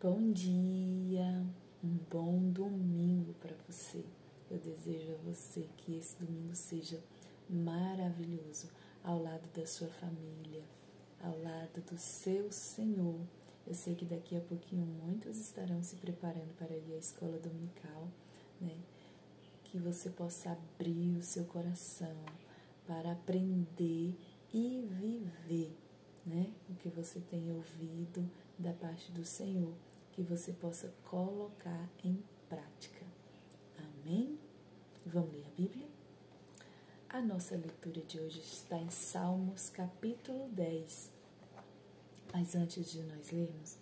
Bom dia, um bom domingo para você. Eu desejo a você que esse domingo seja maravilhoso, ao lado da sua família, ao lado do seu Senhor. Eu sei que daqui a pouquinho muitos estarão se preparando para ir à escola dominical, né? Que você possa abrir o seu coração para aprender e viver, né? O que você tem ouvido da parte do Senhor, que você possa colocar em prática. Amém? Vamos ler a Bíblia? A nossa leitura de hoje está em Salmos capítulo 10. Mas antes de nós lermos,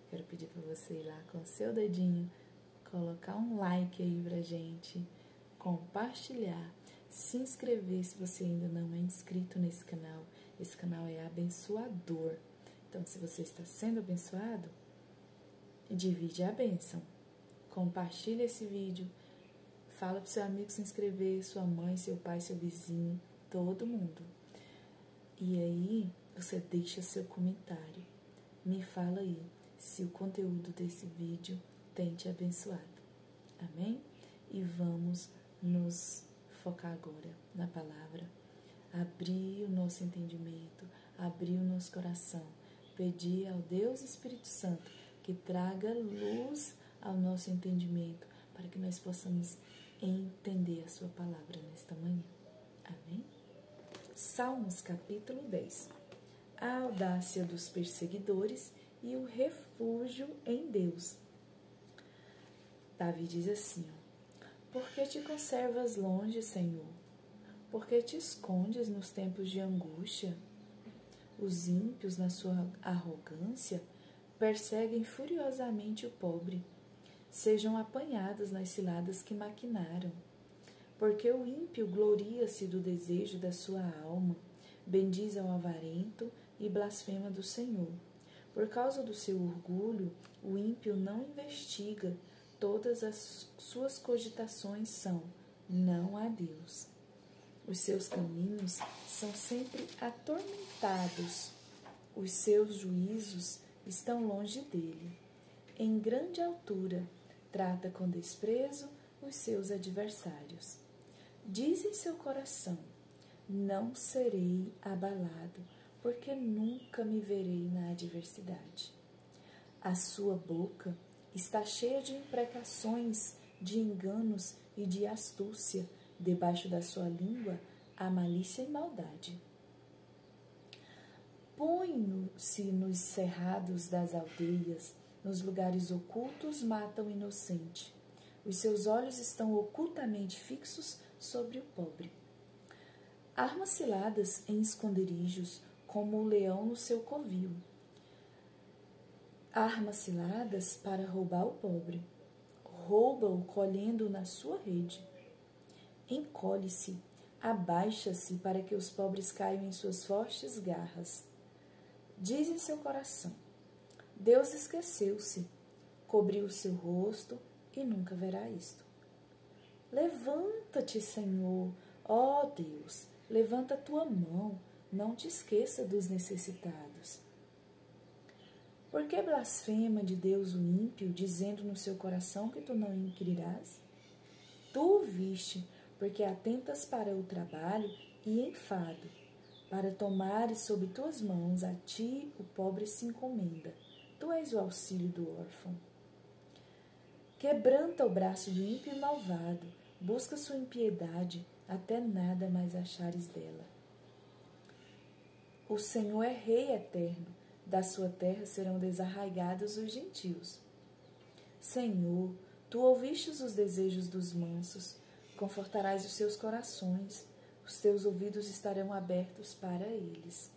quero pedir para você ir lá com o seu dedinho, colocar um like aí pra gente, compartilhar, se inscrever se você ainda não é inscrito nesse canal. Esse canal é abençoador. Então, se você está sendo abençoado, divide a bênção. Compartilha esse vídeo. Fala para o seu amigo se inscrever, sua mãe, seu pai, seu vizinho, todo mundo. E aí, você deixa seu comentário. Me fala aí se o conteúdo desse vídeo tem te abençoado. Amém? E vamos nos focar agora na palavra. Abrir o nosso entendimento, abrir o nosso coração. Pedir ao Deus Espírito Santo que traga luz ao nosso entendimento para que nós possamos entender a sua palavra nesta manhã. Amém? Salmos capítulo 10. A audácia dos perseguidores e o refúgio em Deus. Davi diz assim: Por que te conservas longe, Senhor? Por que te escondes nos tempos de angústia? Os ímpios, na sua arrogância, perseguem furiosamente o pobre. Sejam apanhados nas ciladas que maquinaram. Porque o ímpio gloria-se do desejo da sua alma, bendiz ao avarento e blasfema do Senhor. Por causa do seu orgulho, o ímpio não investiga, todas as suas cogitações são: não há Deus. Os seus caminhos são sempre atormentados, os seus juízos estão longe dele. Em grande altura, trata com desprezo os seus adversários. Diz em seu coração: não serei abalado, porque nunca me verei na adversidade. A sua boca está cheia de imprecações, de enganos e de astúcia. Debaixo da sua língua há malícia e maldade. Põe-se nos cerrados das aldeias, nos lugares ocultos mata o inocente. Os seus olhos estão ocultamente fixos sobre o pobre. Arma ciladas em esconderijos, como o leão no seu covil. Arma ciladas para roubar o pobre. Rouba-o colhendo-o na sua rede. Encolhe-se, abaixa-se para que os pobres caiam em suas fortes garras. Diz em seu coração: Deus esqueceu-se, cobriu o seu rosto e nunca verá isto. Levanta-te, Senhor, ó Deus, levanta a tua mão, não te esqueça dos necessitados. Por que blasfema de Deus o ímpio, dizendo no seu coração que tu não inquirirás? Tu o viste, porque atentas para o trabalho e enfado, para tomares sob tuas mãos, a ti o pobre se encomenda. Tu és o auxílio do órfão. Quebranta o braço do ímpio e malvado, busca sua impiedade, até nada mais achares dela. O Senhor é Rei eterno, da sua terra serão desarraigados os gentios. Senhor, tu ouvistes os desejos dos mansos, confortarás os seus corações, os teus ouvidos estarão abertos para eles.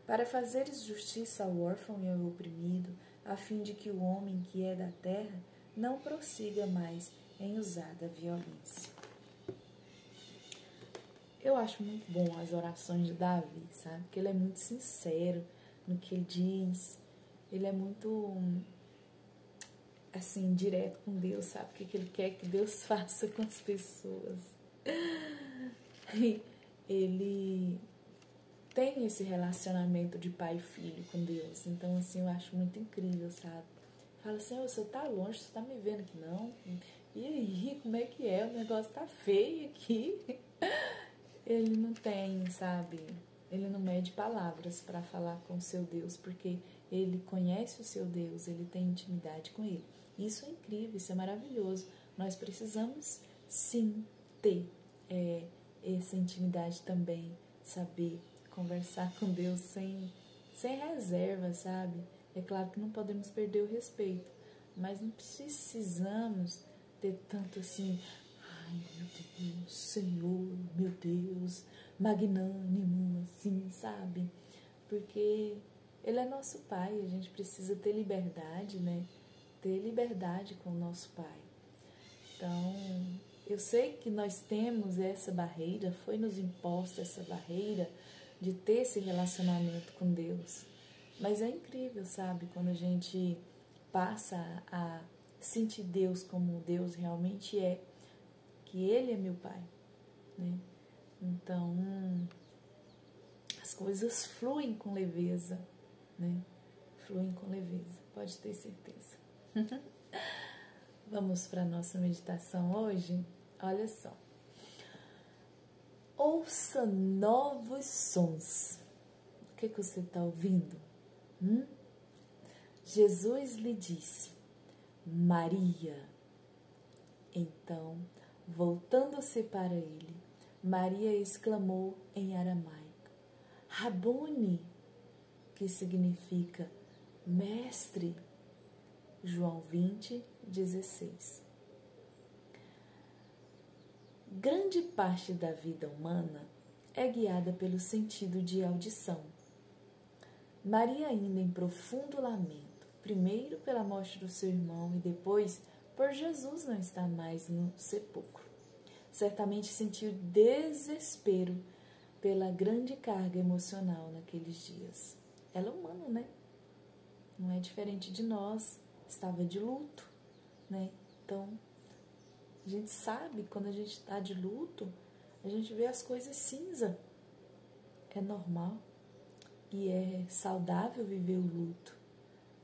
Para fazeres justiça ao órfão e ao oprimido, a fim de que o homem que é da terra não prossiga mais em usar da violência. Eu acho muito bom as orações de Davi, sabe? Porque ele é muito sincero no que ele diz. Ele é muito, assim, direto com Deus, sabe? O que ele quer que Deus faça com as pessoas. Ele tem esse relacionamento de pai e filho com Deus. Então, assim, eu acho muito incrível, sabe? Fala, Senhor, você tá longe, você tá me vendo aqui não? E aí, como é que é? O negócio tá feio aqui. Ele não tem, sabe? Ele não mede palavras para falar com o seu Deus, porque ele conhece o seu Deus, ele tem intimidade com ele. Isso é incrível, isso é maravilhoso. Nós precisamos, sim, ter essa intimidade também, saber conversar com Deus sem reserva, sabe? É claro que não podemos perder o respeito, mas não precisamos ter tanto assim, ai meu Deus, Senhor, meu Deus, magnânimo, assim, sabe? Porque Ele é nosso Pai, a gente precisa ter liberdade, né? Ter liberdade com o nosso Pai. Então, eu sei que nós temos essa barreira, foi nos imposta essa barreira de ter esse relacionamento com Deus. Mas é incrível, sabe? Quando a gente passa a sentir Deus como Deus realmente é, que Ele é meu Pai, né? Então, as coisas fluem com leveza, né? Fluem com leveza, pode ter certeza. Vamos para a nossa meditação hoje? Olha só. Ouça novos sons. O que você está ouvindo? Jesus lhe disse, Maria. Então, voltando-se para ele, Maria exclamou em aramaico, Rabone, que significa mestre. João 20:16. Grande parte da vida humana é guiada pelo sentido de audição. Maria, ainda em profundo lamento, primeiro pela morte do seu irmão e depois por Jesus não estar mais no sepulcro, certamente sentiu desespero pela grande carga emocional naqueles dias. Ela é humana, né? Não é diferente de nós, estava de luto, né? Então, a gente sabe, quando a gente está de luto, a gente vê as coisas cinza. É normal e é saudável viver o luto.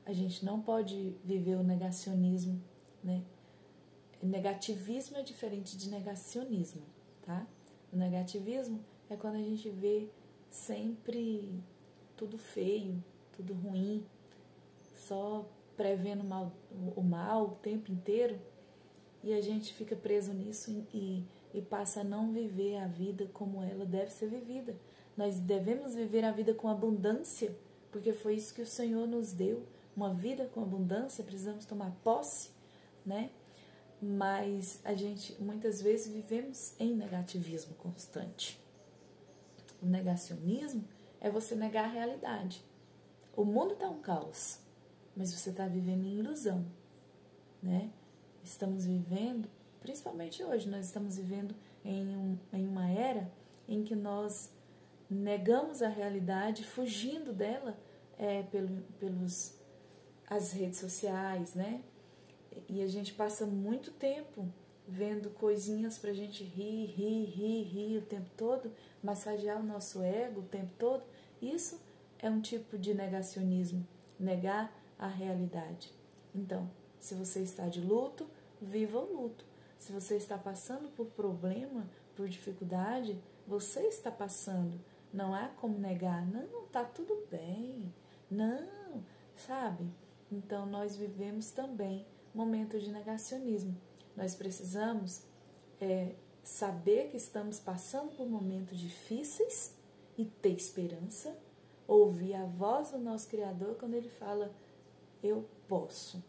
A gente não pode viver o negacionismo, né? Negativismo é diferente de negacionismo, tá? O negativismo é quando a gente vê sempre tudo feio, tudo ruim, só prevendo o mal o tempo inteiro, e a gente fica preso nisso e passa a não viver a vida como ela deve ser vivida. Nós devemos viver a vida com abundância, porque foi isso que o Senhor nos deu, uma vida com abundância, precisamos tomar posse, né? Mas a gente, muitas vezes, vivemos em negativismo constante. O negacionismo é você negar a realidade. O mundo está um caos, mas você está vivendo em ilusão, né? Estamos vivendo, principalmente hoje, nós estamos vivendo em uma era em que nós negamos a realidade, fugindo dela pelos as redes sociais, né? E a gente passa muito tempo vendo coisinhas pra gente rir o tempo todo, massagear o nosso ego o tempo todo. Isso é um tipo de negacionismo, negar a realidade. Então, se você está de luto, viva o luto. Se você está passando por problema, por dificuldade, você está passando. Não há como negar. Não, tá tudo bem. Não, sabe? Então, nós vivemos também momentos de negacionismo. Nós precisamos saber que estamos passando por momentos difíceis e ter esperança, ouvir a voz do nosso Criador quando Ele fala, eu posso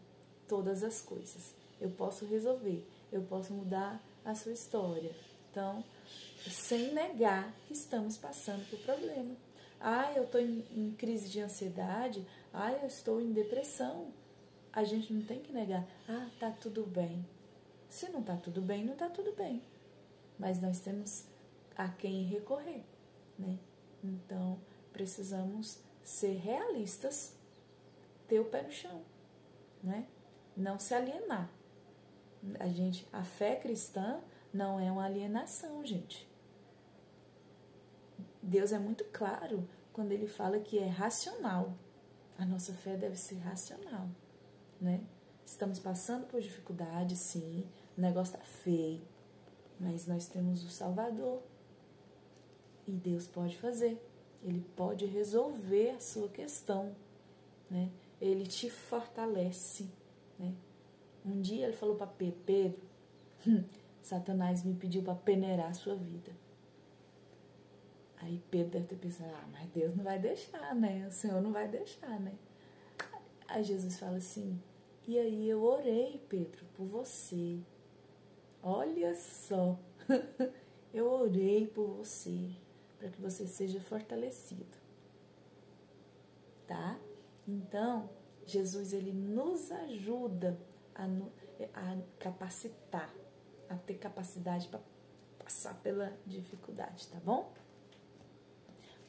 todas as coisas, eu posso resolver, eu posso mudar a sua história. Então, sem negar que estamos passando por problema. Eu estou em crise de ansiedade, eu estou em depressão. A gente não tem que negar, tá tudo bem. Se não tá tudo bem, não tá tudo bem. Mas nós temos a quem recorrer, né? Então, precisamos ser realistas, ter o pé no chão, né? Não se alienar. A fé cristã não é uma alienação, gente. Deus é muito claro quando Ele fala que é racional. A nossa fé deve ser racional, né? Estamos passando por dificuldade, sim, o negócio tá feio, mas nós temos o Salvador e Deus pode fazer, Ele pode resolver a sua questão, né? Ele te fortalece, né? Um dia ele falou para Pedro, Satanás me pediu para peneirar a sua vida. Aí Pedro deve ter pensado, mas Deus não vai deixar, né? O Senhor não vai deixar, né? Aí Jesus fala assim, e aí eu orei, Pedro, por você. Olha só, eu orei por você, para que você seja fortalecido, tá? Então, Jesus, ele nos ajuda a capacitar, a ter capacidade para passar pela dificuldade, tá bom?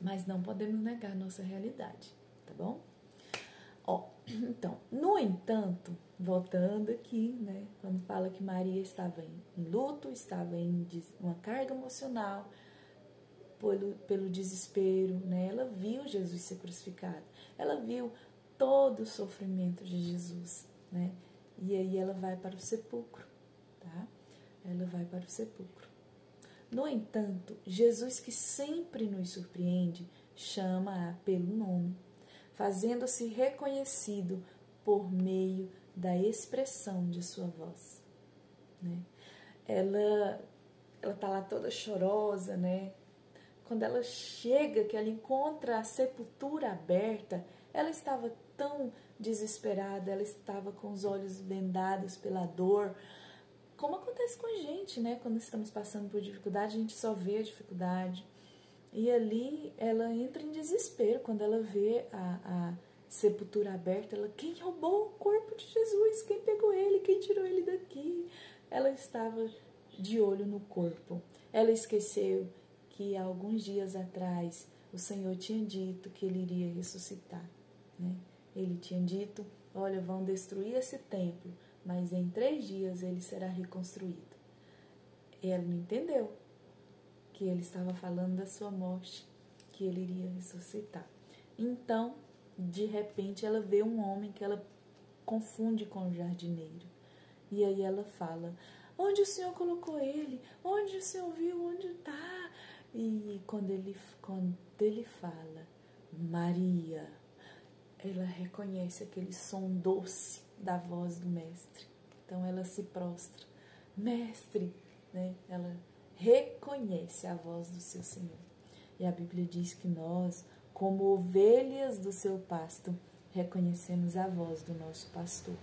Mas não podemos negar a nossa realidade, tá bom? Então, no entanto, voltando aqui, né, quando fala que Maria estava em luto, estava em uma carga emocional pelo desespero, né, ela viu Jesus ser crucificado, ela viu todo o sofrimento de Jesus, né, e aí ela vai para o sepulcro, tá? Ela vai para o sepulcro. No entanto, Jesus, que sempre nos surpreende, chama-a pelo nome, fazendo-se reconhecido por meio da expressão de sua voz, né? Ela tá lá toda chorosa, né? Quando ela chega, que ela encontra a sepultura aberta, ela estava tão desesperada, ela estava com os olhos vendados pela dor, como acontece com a gente, né? Quando estamos passando por dificuldade, a gente só vê a dificuldade. E ali ela entra em desespero quando ela vê a sepultura aberta. Ela, quem roubou o corpo de Jesus? Quem pegou ele? Quem tirou ele daqui? Ela estava de olho no corpo. Ela esqueceu que há alguns dias atrás o Senhor tinha dito que ele iria ressuscitar, né? Ele tinha dito, olha, vão destruir esse templo, mas em 3 dias ele será reconstruído. E ela não entendeu que ele estava falando da sua morte, que ele iria ressuscitar. Então, de repente, ela vê um homem que ela confunde com o jardineiro. E aí ela fala, onde o Senhor colocou ele? Onde o Senhor viu? Onde está? E quando ele fala, Maria, ela reconhece aquele som doce da voz do mestre. Então ela se prostra. Mestre, né? Ela reconhece a voz do seu Senhor. E a Bíblia diz que nós, como ovelhas do seu pasto, reconhecemos a voz do nosso pastor.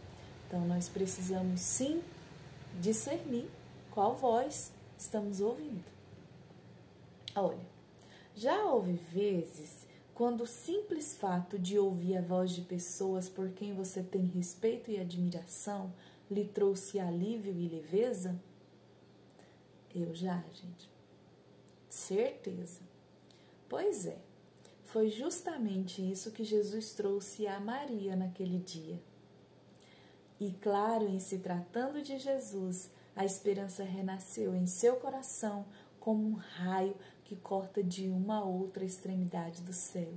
Então nós precisamos sim discernir qual voz estamos ouvindo. Olha, já houve vezes quando o simples fato de ouvir a voz de pessoas por quem você tem respeito e admiração lhe trouxe alívio e leveza? Eu já, gente. Certeza. Pois é, foi justamente isso que Jesus trouxe a Maria naquele dia. E claro, em se tratando de Jesus, a esperança renasceu em seu coração como um raio que corta de uma a outra extremidade do céu.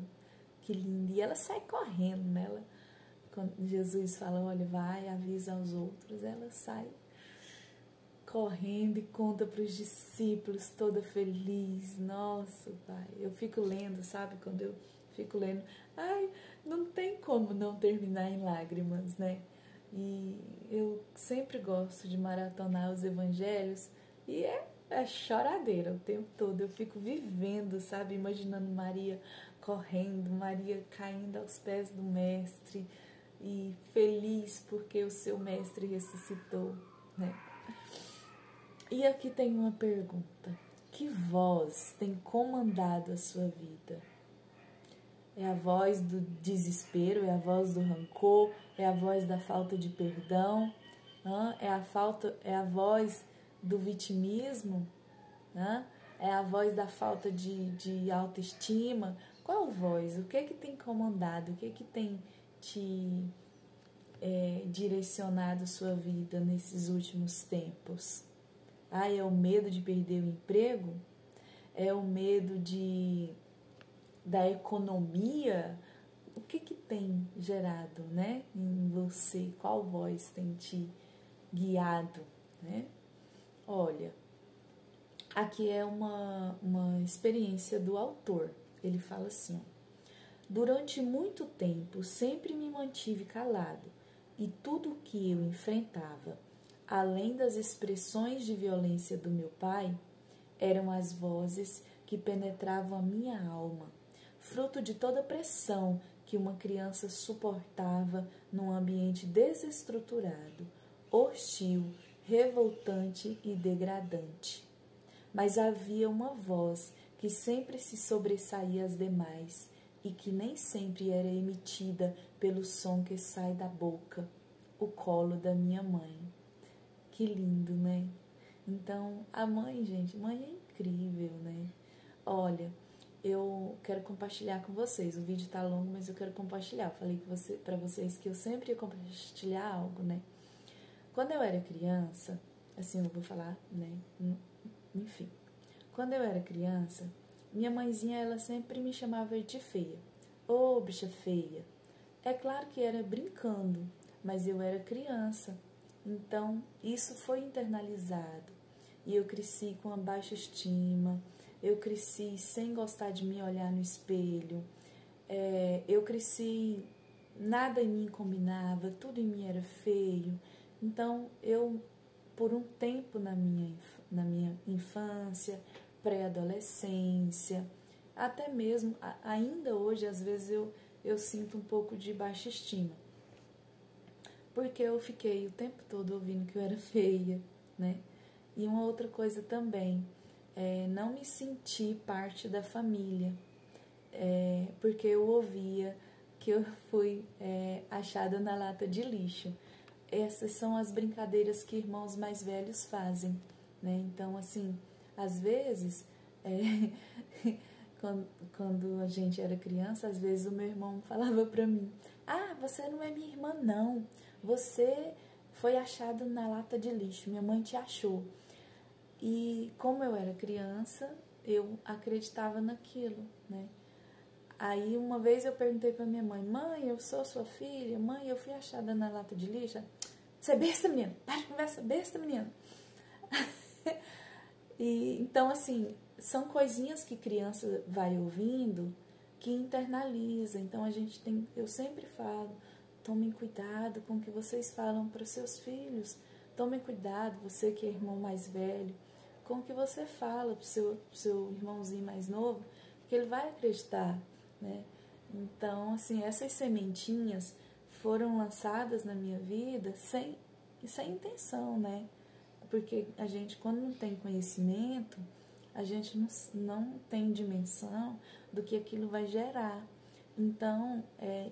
Que lindo! E ela sai correndo, né? Quando Jesus fala, olha, vai, avisa aos outros, ela sai correndo e conta para os discípulos, toda feliz. Nossa, Pai, eu fico lendo, sabe? Quando eu fico lendo, ai, não tem como não terminar em lágrimas, né? E eu sempre gosto de maratonar os evangelhos e é choradeira o tempo todo. Eu fico vivendo, sabe? Imaginando Maria correndo, Maria caindo aos pés do mestre e feliz porque o seu mestre ressuscitou, né? E aqui tem uma pergunta. Que voz tem comandado a sua vida? É a voz do desespero? É a voz do rancor? É a voz da falta de perdão? É a voz do vitimismo? É a voz da falta de autoestima? Qual voz? O que é que tem comandado? O que é que tem te direcionado a sua vida nesses últimos tempos? É o medo de perder o emprego? É o medo da economia? o que que tem gerado, né, em você? Qual voz tem te guiado, né? Olha, aqui é uma experiência do autor. Ele fala assim, ó, durante muito tempo sempre me mantive calado e tudo o que eu enfrentava, além das expressões de violência do meu pai, eram as vozes que penetravam a minha alma, fruto de toda a pressão que uma criança suportava num ambiente desestruturado, hostil, revoltante e degradante. Mas havia uma voz que sempre se sobressaía às demais e que nem sempre era emitida pelo som que sai da boca, o colo da minha mãe. Que lindo, né? Então, a mãe, gente, mãe é incrível, né? Olha, eu quero compartilhar com vocês. O vídeo tá longo, mas eu quero compartilhar. Eu falei para vocês que eu sempre ia compartilhar algo, né? Quando eu era criança, assim, eu vou falar, né? Enfim, quando eu era criança, minha mãezinha, ela sempre me chamava de feia. Ô, bicha feia. É claro que era brincando, mas eu era criança. Então, isso foi internalizado. E eu cresci com uma baixa estima. Eu cresci sem gostar de me olhar no espelho. Eu cresci, nada em mim combinava, tudo em mim era feio. Então, eu, por um tempo na minha infância, pré-adolescência, até mesmo, ainda hoje, às vezes eu sinto um pouco de baixa estima. Porque eu fiquei o tempo todo ouvindo que eu era feia, né? E uma outra coisa também, não me senti parte da família, porque eu ouvia que eu fui achada na lata de lixo. Essas são as brincadeiras que irmãos mais velhos fazem, né? Então, assim, às vezes, quando a gente era criança, às vezes o meu irmão falava pra mim, ah, você não é minha irmã, não. Você foi achado na lata de lixo, minha mãe te achou. E como eu era criança, eu acreditava naquilo, né? Aí uma vez eu perguntei pra minha mãe, mãe, eu sou sua filha, mãe, eu fui achada na lata de lixo. Você é besta, menina? Para de conversa, besta, menina. E, então, assim, são coisinhas que criança vai ouvindo que internaliza. Então, eu sempre falo, tomem cuidado com o que vocês falam para os seus filhos. Tomem cuidado, você que é irmão mais velho, com o que você fala para o seu irmãozinho mais novo, porque ele vai acreditar, né? Então, assim, essas sementinhas foram lançadas na minha vida sem intenção, né? Porque a gente, quando não tem conhecimento, a gente não tem dimensão do que aquilo vai gerar. Então,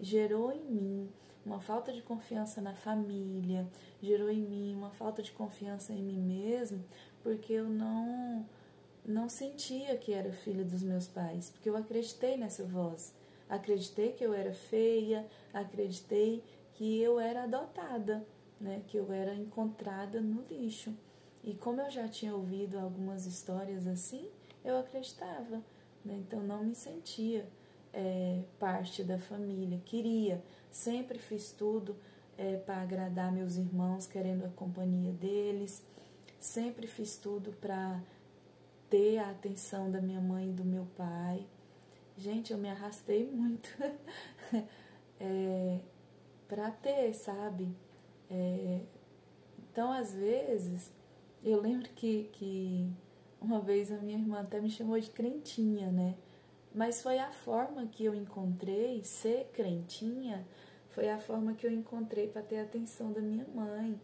gerou em mim uma falta de confiança na família, gerou em mim uma falta de confiança em mim mesmo, porque eu não sentia que era filha dos meus pais, porque eu acreditei nessa voz. Acreditei que eu era feia, acreditei que eu era adotada, né? Que eu era encontrada no lixo. E como eu já tinha ouvido algumas histórias assim, eu acreditava, né? Então não me sentia parte da família. Queria, sempre fiz tudo para agradar meus irmãos, querendo a companhia deles. Sempre fiz tudo para ter a atenção da minha mãe e do meu pai. Gente, eu me arrastei muito para ter, sabe? Então, às vezes, eu lembro que uma vez a minha irmã até me chamou de crentinha, né? Mas foi a forma que eu encontrei, ser crentinha, foi a forma que eu encontrei para ter a atenção da minha mãe.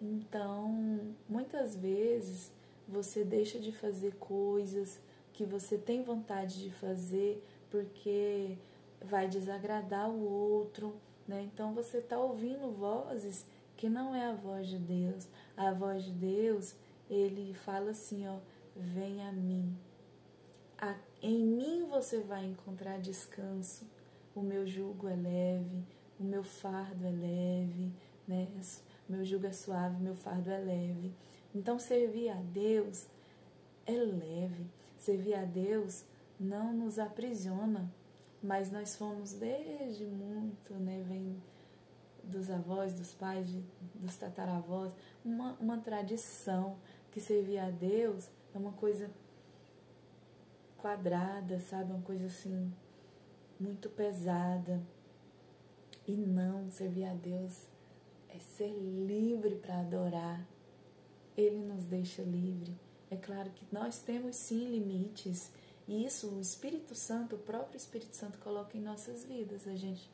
Então, muitas vezes, você deixa de fazer coisas que você tem vontade de fazer porque vai desagradar o outro, né? Então, você está ouvindo vozes que não é a voz de Deus. A voz de Deus, ele fala assim, ó, vem a mim. Em mim você vai encontrar descanso. O meu jugo é leve, o meu fardo é leve, né? Meu jugo é suave, meu fardo é leve. Então, servir a Deus é leve. Servir a Deus não nos aprisiona. mas nós fomos desde muito, né, vem dos avós, dos pais, dos tataravós, uma tradição que servir a Deus é uma coisa quadrada, sabe, uma coisa assim, muito pesada. E não, servir a Deus é ser livre para adorar. Ele nos deixa livre. É claro que nós temos sim limites, e isso o Espírito Santo, o próprio Espírito Santo coloca em nossas vidas, a gente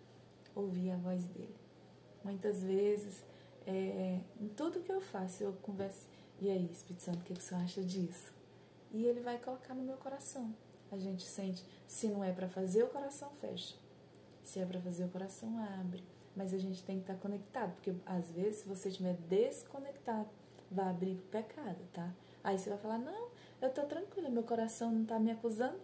ouvir a voz dele. Muitas vezes, em tudo que eu faço, eu converso, e aí, Espírito Santo, o que você acha disso? E ele vai colocar no meu coração. A gente sente, se não é para fazer, o coração fecha. Se é para fazer, o coração abre. Mas a gente tem que estar conectado, porque às vezes, se você estiver desconectado, vai abrir o pecado, tá? Aí você vai falar, não, eu tô tranquila, meu coração não tá me acusando,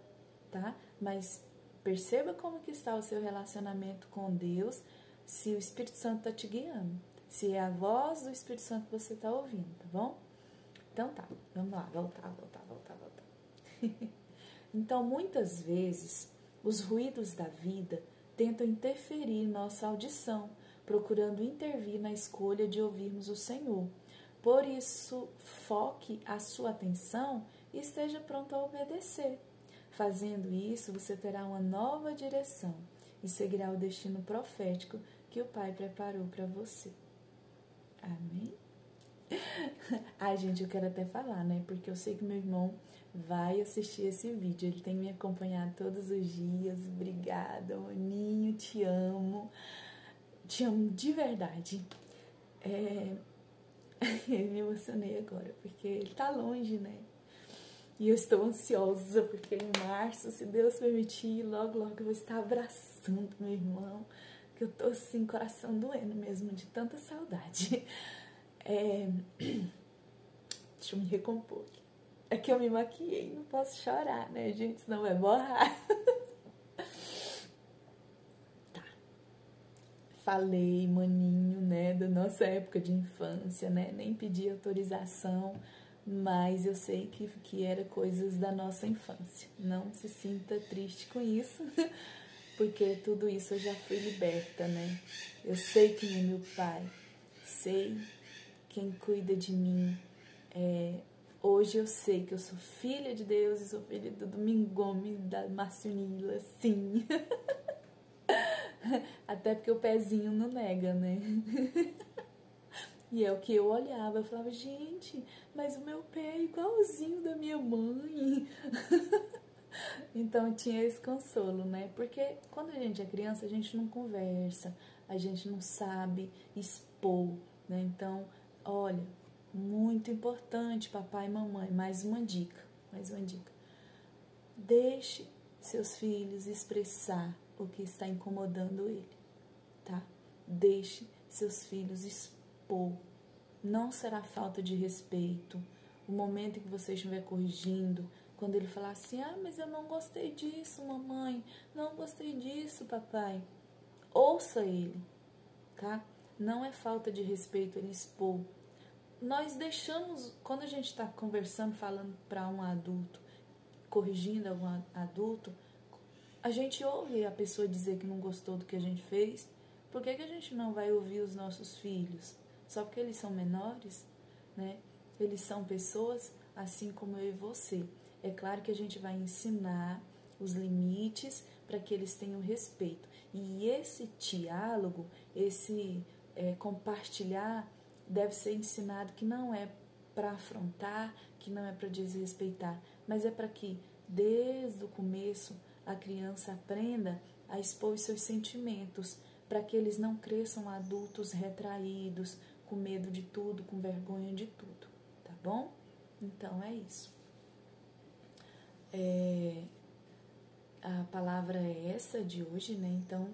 tá? Mas perceba como que está o seu relacionamento com Deus, se o Espírito Santo tá te guiando, se é a voz do Espírito Santo que você tá ouvindo, tá bom? Então tá, vamos lá, voltar. Então, muitas vezes, os ruídos da vida tentam interferir em nossa audição, procurando intervir na escolha de ouvirmos o Senhor. Por isso, foque a sua atenção e esteja pronto a obedecer. Fazendo isso, você terá uma nova direção e seguirá o destino profético que o Pai preparou para você. Amém? Ai, gente, eu quero até falar, né? Porque eu sei que meu irmão vai assistir esse vídeo. Ele tem me acompanhado todos os dias. Obrigada, maninho, te amo. Te amo de verdade. Eu me emocionei agora, porque ele tá longe, né? E eu estou ansiosa, porque em março, se Deus permitir, logo eu vou estar abraçando meu irmão, que eu tô assim, coração doendo mesmo, de tanta saudade. Deixa eu me recompor aqui. É que eu me maquiei, não posso chorar, né, gente? Senão vai borrar. Tá. Falei, maninho, né, da nossa época de infância, né? Nem pedi autorização, mas eu sei que era coisas da nossa infância. Não se sinta triste com isso, porque tudo isso eu já fui liberta, né? Eu sei quem é meu pai, sei quem cuida de mim. Hoje eu sei que eu sou filha de Deus e sou filha do Domingome, da Marcionila, sim. Até porque o pezinho não nega, né? E é o que eu olhava, eu falava, gente, mas o meu pé é igualzinho da minha mãe. Então tinha esse consolo, né? Porque quando a gente é criança, a gente não conversa, a gente não sabe expor, né? Então, olha, muito importante, papai e mamãe, mais uma dica. Deixe seus filhos expressar o que está incomodando ele, tá? Deixe seus filhos expor. Não será falta de respeito. O momento em que você estiver corrigindo, quando ele falar assim, mas eu não gostei disso, mamãe, não gostei disso, papai, ouça ele, tá? Não é falta de respeito ele expor. Nós deixamos, quando a gente está conversando, falando para um adulto, corrigindo algum adulto, a gente ouve a pessoa dizer que não gostou do que a gente fez. Por que a gente não vai ouvir os nossos filhos? Só porque eles são menores, né? Eles são pessoas assim como eu e você. É claro que a gente vai ensinar os limites para que eles tenham respeito. E esse diálogo, esse compartilhar, deve ser ensinado que não é para afrontar, que não é para desrespeitar, mas é para que, desde o começo, a criança aprenda a expor os seus sentimentos, para que eles não cresçam adultos retraídos, com medo de tudo, com vergonha de tudo, tá bom? Então é isso. A palavra é essa de hoje, né? Então,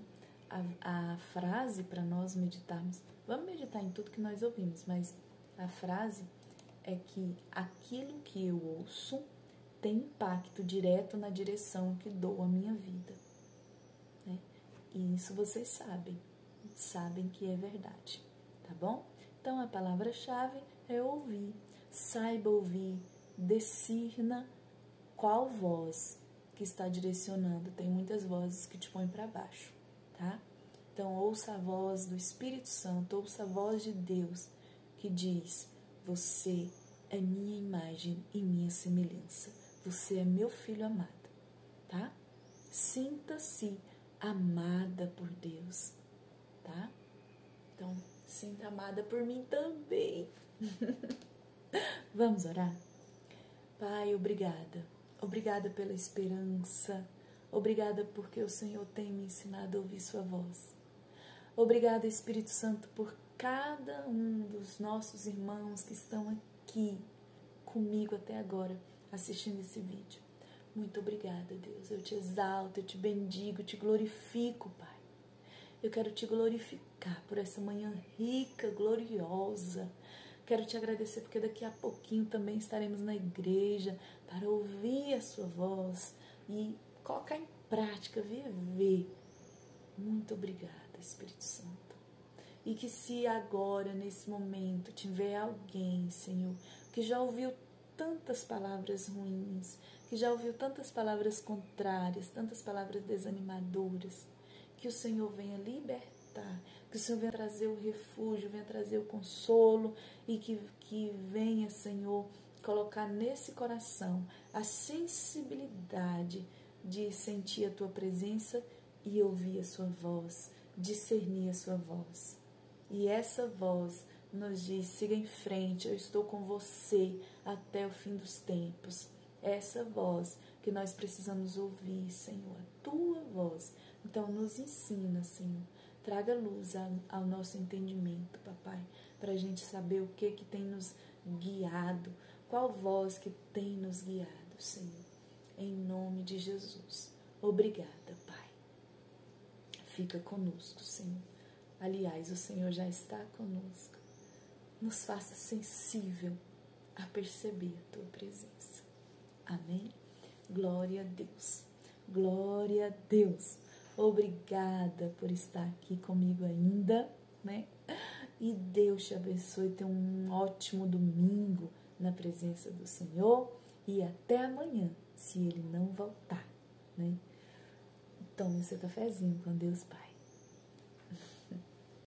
a frase para nós meditarmos, vamos meditar em tudo que nós ouvimos, mas a frase é que aquilo que eu ouço tem impacto direto na direção que dou à minha vida, né? E isso vocês sabem que é verdade, tá bom? Então a palavra-chave é ouvir, saiba ouvir, discirna qual voz que está direcionando, tem muitas vozes que te põem para baixo, tá? Então ouça a voz do Espírito Santo, ouça a voz de Deus que diz: você é minha imagem e minha semelhança, você é meu filho amado, tá? Sinta-se amada por Deus, tá? Então, sinta amada por mim também. Vamos orar? Pai, obrigada. Obrigada pela esperança. Obrigada porque o Senhor tem me ensinado a ouvir sua voz. Obrigada, Espírito Santo, por cada um dos nossos irmãos que estão aqui comigo até agora, assistindo esse vídeo. Muito obrigada, Deus. Eu te exalto, eu te bendigo, eu te glorifico, Pai. Eu quero te glorificar por essa manhã rica, gloriosa. Quero te agradecer porque daqui a pouquinho também estaremos na igreja para ouvir a sua voz e colocar em prática, viver. Muito obrigada, Espírito Santo. E que se agora, nesse momento, tiver alguém, Senhor, que já ouviu tantas palavras ruins, que já ouviu tantas palavras contrárias, tantas palavras desanimadoras, que o Senhor venha libertar, que o Senhor venha trazer o refúgio, venha trazer o consolo e que venha, Senhor, colocar nesse coração a sensibilidade de sentir a Tua presença e ouvir a Sua voz, discernir a Sua voz. E essa voz nos diz: siga em frente, eu estou com você até o fim dos tempos. Essa voz que nós precisamos ouvir, Senhor, a Tua voz. Então nos ensina, Senhor, traga luz ao nosso entendimento, Papai, para a gente saber o que tem nos guiado, qual voz que tem nos guiado, Senhor, em nome de Jesus. Obrigada, Pai. Fica conosco, Senhor. Aliás, o Senhor já está conosco. Nos faça sensível a perceber a Tua presença. Amém? Glória a Deus. Glória a Deus. Obrigada por estar aqui comigo ainda, né? E Deus te abençoe. Tenha um ótimo domingo na presença do Senhor. E até amanhã, se Ele não voltar, né? Tome seu cafezinho com Deus Pai.